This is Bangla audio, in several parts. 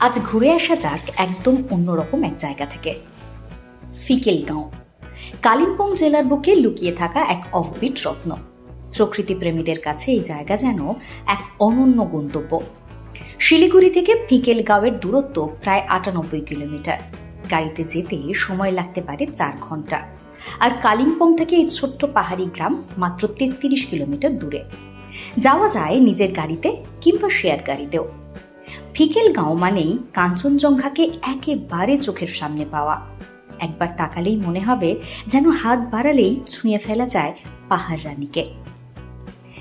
আজ ঘুরে আসা যাক একদম অন্যরকম এক জায়গা থেকে, ফিকেলগাঁও। কালিম্পং জেলার বুকে লুকিয়ে থাকা এক অফবিট রত্ন। প্রকৃতিপ্রেমীদের কাছে এই জায়গা যেন এক অনন্য গন্তব্য। শিলিগুড়ি থেকে ফিকেলগাঁওয়ের দূরত্ব প্রায় ৯৮ কিলোমিটার। গাড়িতে যেতে সময় লাগতে পারে ৪ ঘন্টা। আর কালিম্পং থেকে এই ছোট্ট পাহাড়ি গ্রাম মাত্র ৩৩ কিলোমিটার দূরে। যাওয়া যায় নিজের গাড়িতে কিংবা শেয়ার গাড়িতেও। ফিকেলগাঁও মানেই কাঞ্চনজঙ্ঘাকে একেবারে চোখের সামনে পাওয়া। একবার তাকালেই মনে হবে যেন হাত বাড়ালেই ছুঁয়ে ফেলা যায় পাহাড় রানীকে।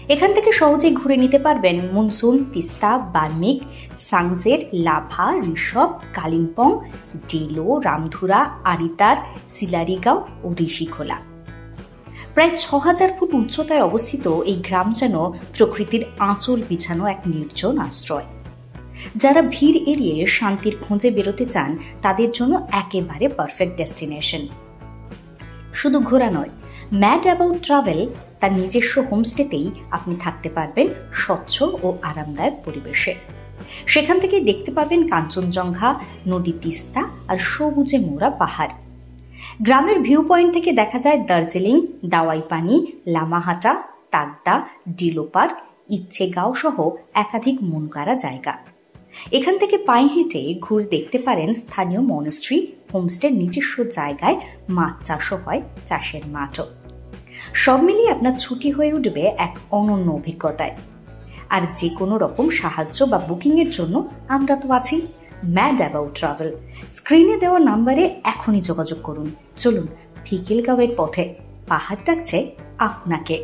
এখান থেকে সহজেই ঘুরে নিতে পারবেন মনসুন, তিস্তা, বার্মিক, সাংজের, লাভা, ঋষভ, কালিম্পং, ডেলো, রামধুরা, আরিতার, সিলারিগাঁও ও ঋষিখোলা। প্রায় ৬,০০০ ফুট উচ্চতায় অবস্থিত এই গ্রাম যেন প্রকৃতির আঁচল বিছানো এক নির্জন আশ্রয়। যারা ভিড় এড়িয়ে শান্তির খোঁজে বেরোতে চান তাদের জন্য একেবারে পারফেক্ট ডেস্টিনেশন। শুধু ঘোরা নয়, ম্যাড অ্যাবাউট ট্রাভেল তার নিজস্ব হোমস্টেতেই আপনি থাকতে পারবেন স্বচ্ছ ও আরামদায়ক পরিবেশে। সেখান থেকে দেখতে পাবেন কাঞ্চনজঙ্ঘা, নদী তিস্তা আর সবুজে মোড়া পাহাড়। গ্রামের ভিউ পয়েন্ট থেকে দেখা যায় দার্জিলিং, দাওয়াই পানি, লামাহাটা, তাগদা, ডিলো পার্ক, ইচ্ছেগাঁও সহ একাধিক মনকাড়া জায়গা। এখান থেকে পায়ে হেঁটে ঘুরে দেখতে পারেন স্থানীয় মনেস্ট্রি, হোমস্টের নিজস্ব জায়গায় মাছ চাষও হয়, চাষের মাঠও। সব মিলিয়ে আপনার ছুটি হয়ে উঠবে এক অনন্য অভিজ্ঞতায়। আর যে কোনো রকম সাহায্য বা বুকিংয়ের জন্য আমরা তো আছি। ম্যাড অ্যাবাউট ট্রাভেল, স্ক্রিনে দেওয়া নাম্বারে এখনই যোগাযোগ করুন। চলুন ফিকেলগাঁওয়ের পথে, পাহাড় ডাকছে আপনাকে।